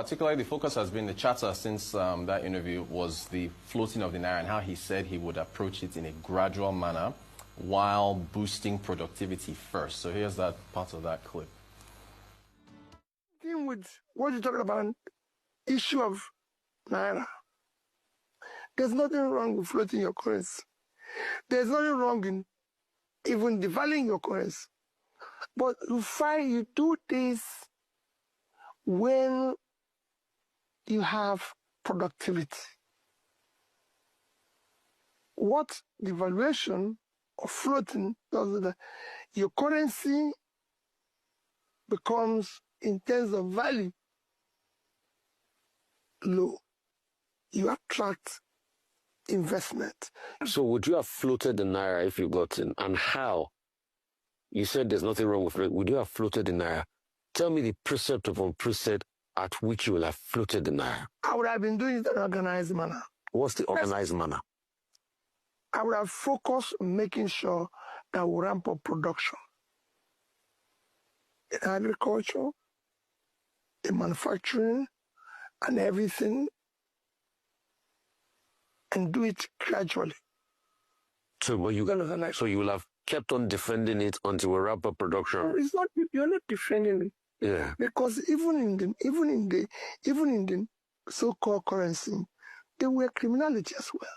particularly the focus has been the chatter since that interview was the floating of the naira and how he said he would approach it in a gradual manner while boosting productivity first. So here's that part of that clip. With what you're talking about, issue of naira. There's nothing wrong with floating your currency. There's nothing wrong in even devaluing your currency. But Rufai, you do this when you have productivity. What devaluation or floating does is that your currency becomes, in terms of value, low. You attract investment. So would you have floated the naira if you got in? And how? You said there's nothing wrong with it. Would you have floated the naira? Tell me the precept upon precept at which you will have floated the naira. I would have been doing it in an organized manner. What's the organized manner? I would have focused on making sure that we ramp up production in agriculture, in manufacturing, and everything, and do it gradually. So, but you will have kept on defending it until we wrap up production. It's not, you're not defending it. Yeah. Because even in the so-called currency, there were criminality as well.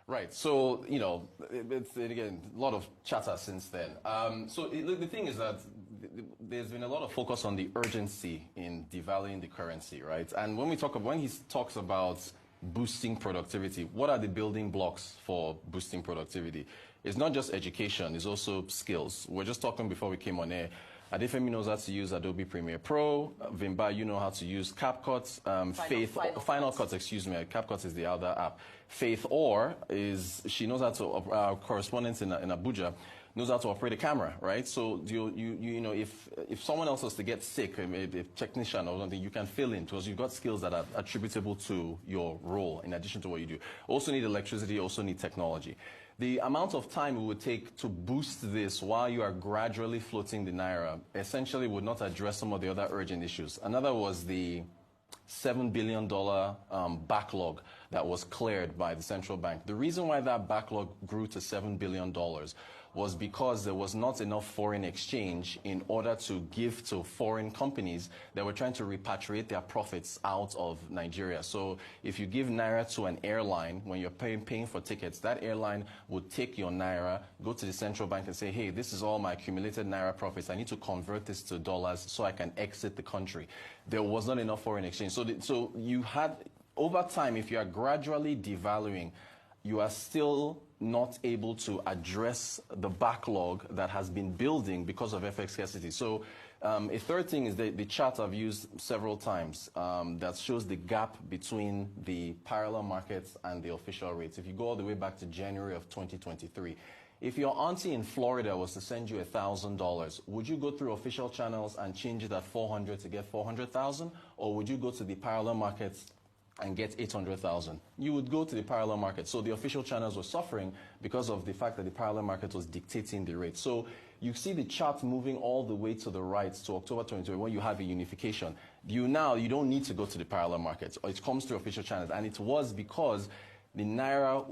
Right. So, you know, it's, again, a lot of chatter since then. The thing is that there's been a lot of focus on the urgency in devaluing the currency, right? And when he talks about boosting productivity, what are the building blocks for boosting productivity? It's not just education, it's also skills. We were just talking before we came on air. Adefemi knows how to use Adobe Premiere Pro. Vimba, you know how to use CapCut. Final Cut, excuse me. CapCut is the other app. Faith Orr she knows how to, our correspondent in Abuja, knows how to operate a camera, right? So you know, if someone else was to get sick, a technician or something, you can fill in because you've got skills that are attributable to your role in addition to what you do. Also need electricity, also need technology. The amount of time it would take to boost this while you are gradually floating the naira essentially would not address some of the other urgent issues. Another was the $7 billion backlog that was cleared by the central bank. The reason why that backlog grew to $7 billion was because there was not enough foreign exchange in order to give to foreign companies that were trying to repatriate their profits out of Nigeria. So if you give naira to an airline, when you're paying for tickets, that airline would take your naira, go to the central bank and say, hey, this is all my accumulated naira profits. I need to convert this to dollars so I can exit the country. There was not enough foreign exchange. So you had, over time, if you are gradually devaluing, you are still not able to address the backlog that has been building because of FX scarcity. So a third thing is the chart I've used several times that shows the gap between the parallel markets and the official rates. If you go all the way back to January of 2023, if your auntie in Florida was to send you $1,000, would you go through official channels and change it at 400 to get 400,000? Or would you go to the parallel markets and get 800,000? You would go to the parallel market. So the official channels were suffering because of the fact that the parallel market was dictating the rate. So you see the chart moving all the way to the right to October 2020 when you have a unification. You don't need to go to the parallel markets. It comes through official channels. And it was because the naira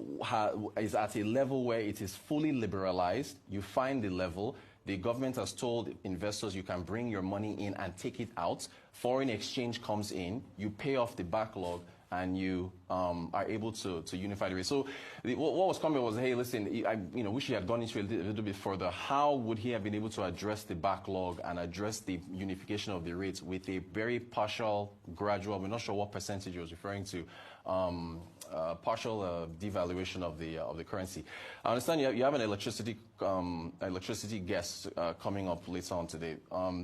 is at a level where it is fully liberalized. You find the level. The government has told investors you can bring your money in and take it out. Foreign exchange comes in, you pay off the backlog, and you are able to unify the rate. So what was coming was, hey, listen, I wish he had gone into a little bit further. How would he have been able to address the backlog and address the unification of the rates with a very partial, gradual, we're not sure what percentage he was referring to, partial devaluation of the currency. I understand you have an electricity guest coming up later on today.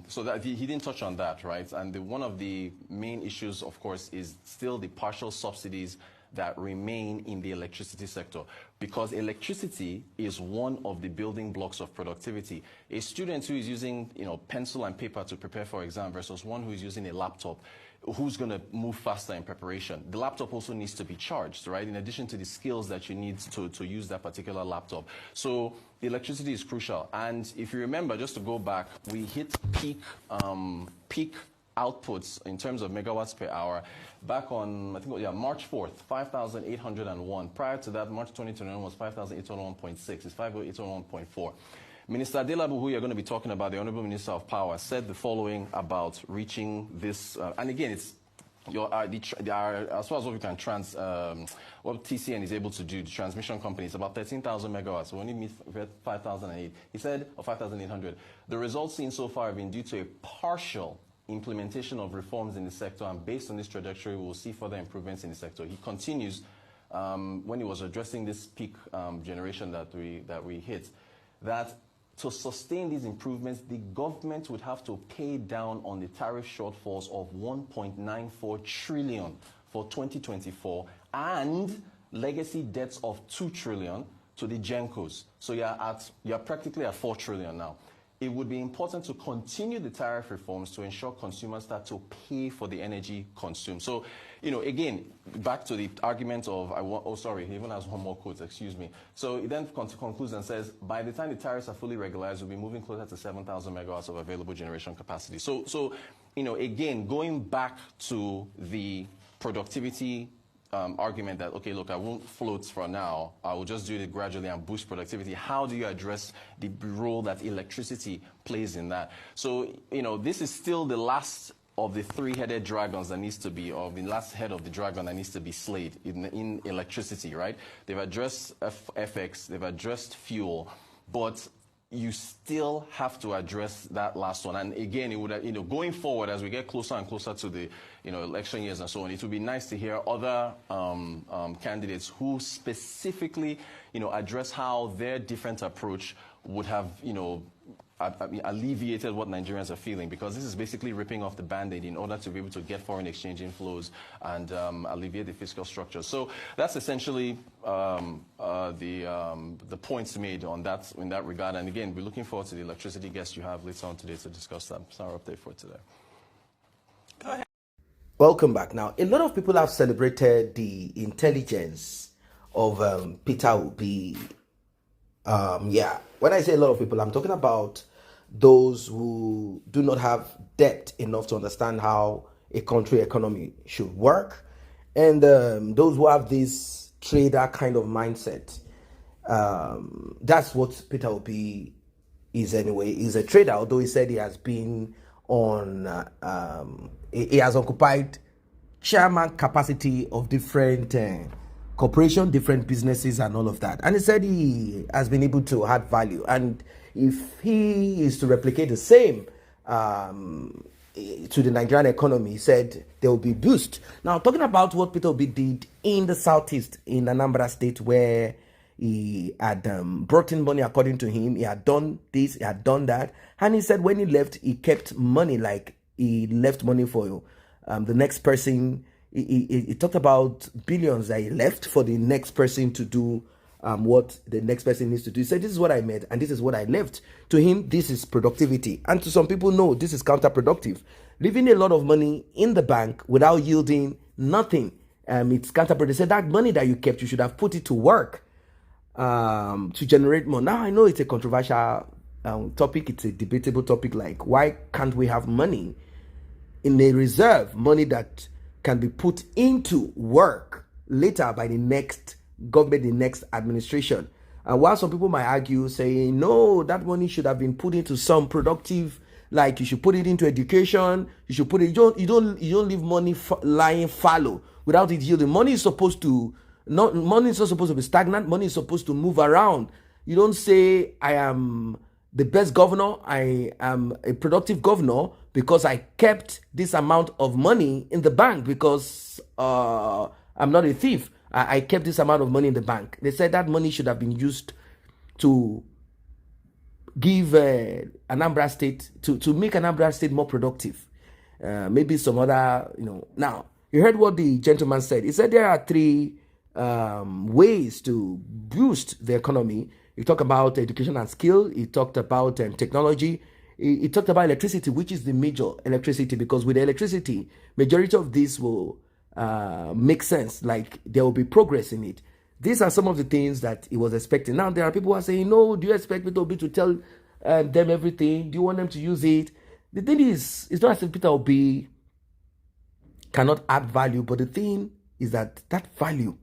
So that he didn't touch on that, right? And one of the main issues, of course, is still the partial subsidies that remain in the electricity sector, because electricity is one of the building blocks of productivity. A student who is using pencil and paper to prepare for exam versus one who is using a laptop, who's going to move faster in preparation? The laptop also needs to be charged, right, in addition to the skills that you need to use that particular laptop. So electricity is crucial. And if you remember, just to go back, we hit peak outputs in terms of megawatts per hour back on, I think, yeah, March 4th, 5,801. Prior to that, March 2021 was 5,801.6. It's 5,801.4. Minister Adelabu, who you're going to be talking about, the Honorable Minister of Power, said the following about reaching this, and again, it's as far as what we can what TCN is able to do, the transmission company, it's about 13,000 megawatts. We only meet 5,008. He said, or 5,800. The results seen so far have been due to a partial implementation of reforms in the sector, and based on this trajectory, we will see further improvements in the sector. He continues, when he was addressing this peak generation that we hit, that to sustain these improvements, the government would have to pay down on the tariff shortfalls of 1.94 trillion for 2024 and legacy debts of 2 trillion to the GENCOs. So you're practically at 4 trillion now. It would be important to continue the tariff reforms to ensure consumers start to pay for the energy consumed. So, again, back to the argument of, he even has one more quote, excuse me. So he then concludes and says, by the time the tariffs are fully regularized, we'll be moving closer to 7,000 megawatts of available generation capacity. So, again, going back to the productivity argument that, okay, look, I won't float for now. I will just do it gradually and boost productivity. How do you address the role that electricity plays in that? So, this is still the last of the three-headed dragons that needs to be, or the last head of the dragon that needs to be slayed in electricity, right? They've addressed FX, they've addressed fuel, but you still have to address that last one. And again, it would, going forward as we get closer and closer to the, election years and so on, it would be nice to hear other candidates who specifically, address how their different approach would have, alleviated what Nigerians are feeling, because this is basically ripping off the Band-Aid in order to be able to get foreign exchange inflows and alleviate the fiscal structure. So that's essentially the points made on that in that regard. And again, we're looking forward to the electricity guest you have later on today to discuss that. That's our update for today. Go ahead. Welcome back. Now, a lot of people have celebrated the intelligence of Peter Obi. When I say a lot of people, I'm talking about those who do not have depth enough to understand how a country economy should work, and those who have this trader kind of mindset. That's what Peter Obi is anyway. He's a trader, although he said he has been on, he has occupied chairman capacity of different corporation, different businesses and all of that. And he said he has been able to add value. And if he is to replicate the same to the Nigerian economy, he said there will be boost. Now, talking about what Peter Obi did in the southeast, in Anambra State, where he had brought in money, according to him, he had done this, he had done that. And he said when he left, he kept money, like he left money for the next person. He talked about billions that he left for the next person to do what the next person needs to do. He said, this is what I made and this is what I left. To him, this is productivity. And to some people, no, this is counterproductive. Leaving a lot of money in the bank without yielding nothing, it's counterproductive. He said that money that you kept, you should have put it to work to generate more. Now, I know it's a controversial topic. It's a debatable topic, like why can't we have money in a reserve, money that can be put into work later by the next government, the next administration. And while some people might argue, saying, no, that money should have been put into some productive, like you should put it into education, you should put it, you don't leave money lying fallow without it yielding. Money is supposed to, money is not supposed to be stagnant, money is supposed to move around. You don't say, I am the best governor, I am a productive governor because I kept this amount of money in the bank because I'm not a thief. I kept this amount of money in the bank. They said that money should have been used to give Anambra State, to make Anambra State more productive. Maybe some other, Now, you heard what the gentleman said. He said there are three ways to boost the economy. He talked about education and skill. He talked about technology. He talked about electricity, which is the major electricity, because with electricity, majority of this will make sense, like there will be progress in it. These are some of the things that he was expecting. Now, there are people who are saying, no, do you expect Peter Obi to tell them everything? Do you want them to use it? The thing is, it's not as if Peter Obi cannot add value, but the thing is that value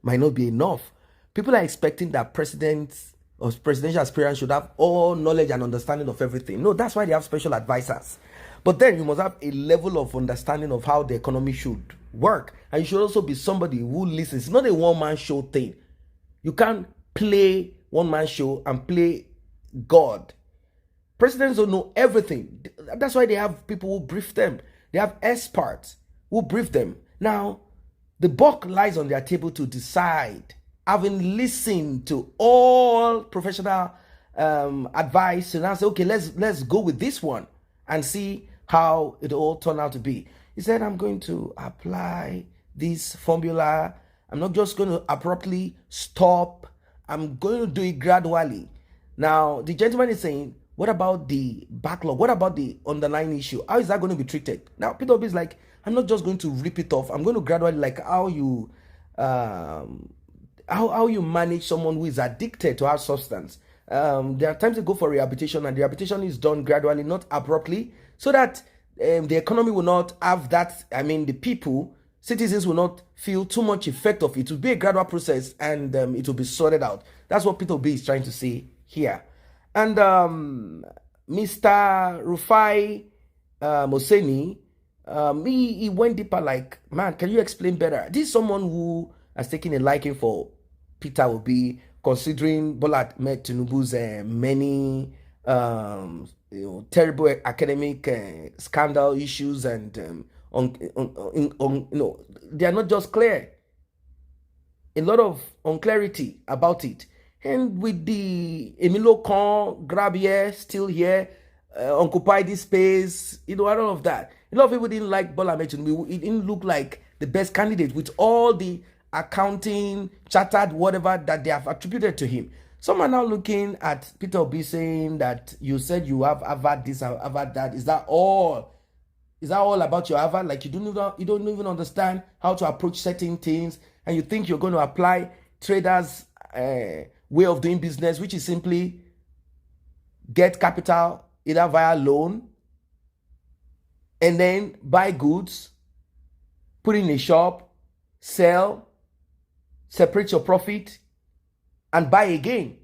might not be enough. People are expecting that presidents or presidential aspirants should have all knowledge and understanding of everything. No, that's why they have special advisors. But then you must have a level of understanding of how the economy should work. And you should also be somebody who listens. It's not a one-man show thing. You can't play one-man show and play God. Presidents don't know everything. That's why they have people who brief them. They have experts who brief them. Now, the buck lies on their table to decide, having listened to all professional advice, and now say, okay, let's go with this one and see how it all turned out to be. He said, I'm going to apply this formula. I'm not just going to abruptly stop. I'm going to do it gradually. Now, the gentleman is saying, what about the backlog? What about the underlying issue? How is that going to be treated? Now, Peter Obi is like, I'm not just going to rip it off. I'm going to gradually, like how you manage someone who is addicted to our substance. There are times they go for rehabilitation, and the rehabilitation is done gradually, not abruptly, so that the economy will not have that. I mean, the people, citizens will not feel too much effect of it. It will be a gradual process, and it will be sorted out. That's what Peter Obi is trying to say here. And Mr. Rufai Oseni, he went deeper, like, man, can you explain better? This is someone who has taken a liking for Peter Obi, considering Bola Ahmed Tinubu's many terrible academic scandal issues, and they are not just clear. A lot of unclarity about it. And with the Emilio Khan, grab here, still here, occupy this space, all of that. A lot of people didn't like Bola Ahmed Tinubu. It didn't look like the best candidate with all the accounting, chartered, whatever that they have attributed to him. Some are now looking at Peter Obi saying that you said you have Harvard this, Harvard that. Is that all? Is that all about your Harvard? Like you don't even understand how to approach certain things, and you think you're going to apply traders' way of doing business, which is simply get capital either via loan and then buy goods, put in a shop, sell, separate your profit, and buy again.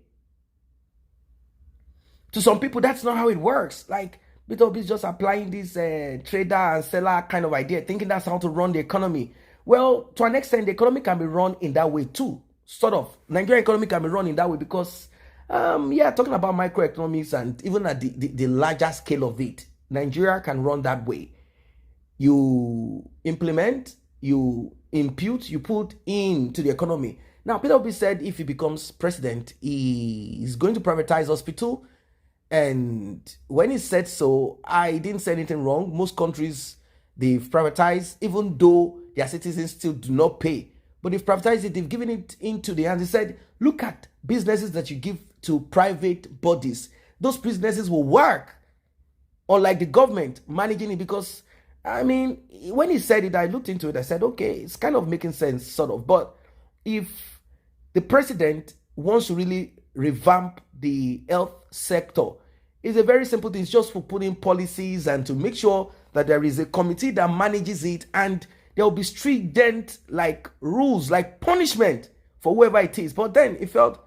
To some people, that's not how it works. Like, Peter Obi is just applying this trader and seller kind of idea, thinking that's how to run the economy. Well, to an extent, the economy can be run in that way too. Sort of. Nigerian economy can be run in that way because, talking about microeconomics and even at the larger scale of it, Nigeria can run that way. You implement, you impute, you put into the economy. Now, Peter Obi said if he becomes president, he is going to privatize hospital. And when he said so, I didn't say anything wrong. Most countries, they've privatized, even though their citizens still do not pay. But they've privatized it, they've given it into the hands. He said, look at businesses that you give to private bodies. Those businesses will work, unlike the government managing it. Because, I mean, when he said it, I looked into it. I said, okay, it's kind of making sense, sort of. But if the president wants to really revamp the health sector, it's a very simple thing. It's just for putting policies and to make sure that there is a committee that manages it, and there will be stringent like rules, like punishment for whoever it is. But then he felt,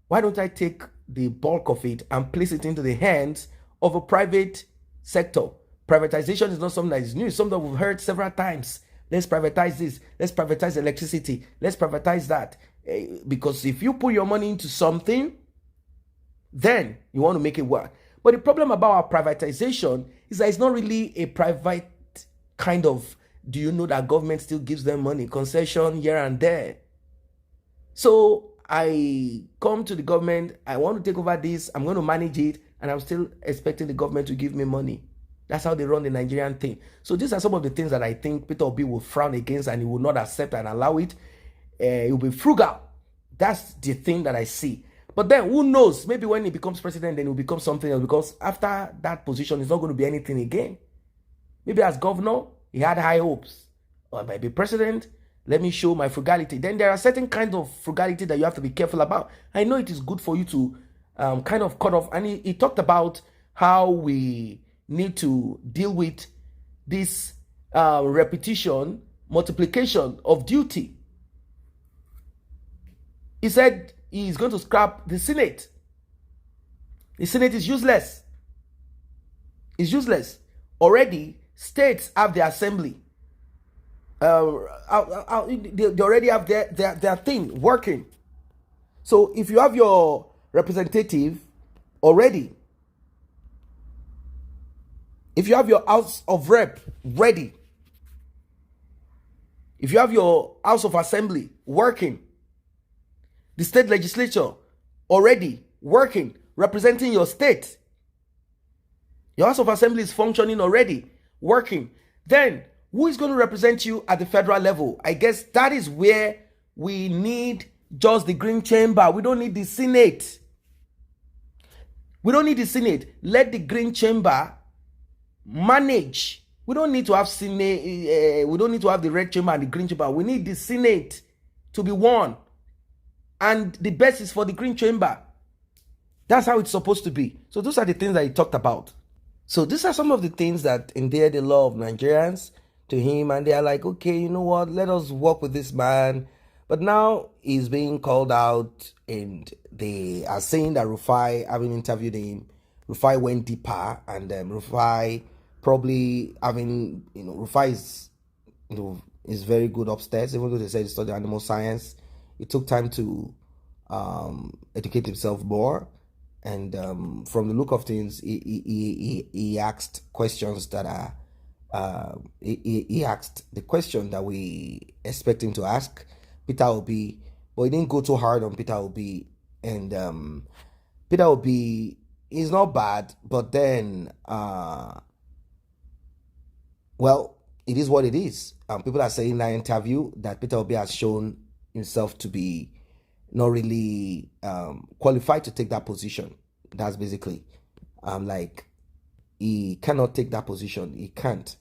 why don't I take the bulk of it and place it into the hands of a private sector? Privatization is not something that is new. It's something that we've heard several times. Let's privatize this. Let's privatize electricity. Let's privatize that. Because if you put your money into something, then you want to make it work. But the problem about our privatization is that it's not really a private kind of, do you know that government still gives them money, concession here and there. So I come to the government, I want to take over this, I'm going to manage it, and I'm still expecting the government to give me money. That's how they run the Nigerian thing. So these are some of the things that I think Peter Obi will frown against, and he will not accept and allow it. He will be frugal. That's the thing that I see. But then who knows? Maybe when he becomes president, then he will become something else, because after that position, it's not going to be anything again. Maybe as governor, he had high hopes. Or I might be president, let me show my frugality. Then there are certain kinds of frugality that you have to be careful about. I know it is good for you to kind of cut off. And he talked about how we need to deal with this repetition, multiplication of duty. He said he's going to scrap the Senate. The Senate is useless. It's useless. Already, states have their assembly. They already have their thing working. So if you have your representative already, if you have your House of Rep ready, if you have your House of Assembly working, the state legislature already working, representing your state, your House of Assembly is functioning already, working, then who is going to represent you at the federal level? I guess that is where we need just the Green Chamber. We don't need the Senate. We don't need the Senate. Let the Green Chamber manage. We don't need to have Senate. We don't need to have the Red Chamber and the Green Chamber. We need the Senate to be one. And the best is for the Green Chamber. That's how it's supposed to be. So those are the things that he talked about. So these are some of the things that endear the law of Nigerians to him. And they are like, okay, you know what? Let us work with this man. But now he's being called out, and they are saying that Rufai, having interviewed him, Rufai went deeper, and Rufai probably having, Rufai is, is very good upstairs, even though they said he studied animal science. It took time to educate himself more, and from the look of things, he asked questions that are he asked the question that we expect him to ask Peter Obi, but he didn't go too hard on Peter Obi, and Peter Obi is not bad, but then well, it is what it is. People are saying in that interview that Peter Obi has shown himself to be not really qualified to take that position. That's basically like, he cannot take that position. He can't.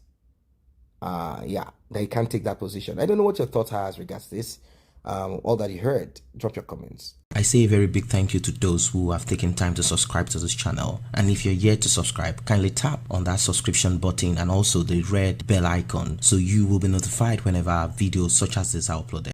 Yeah, that he can't take that position. I don't know what your thoughts are as regards this. All that you heard, drop your comments. I say a very big thank you to those who have taken time to subscribe to this channel, and if you're yet to subscribe, kindly tap on that subscription button and also the red bell icon so you will be notified whenever videos such as this are uploaded.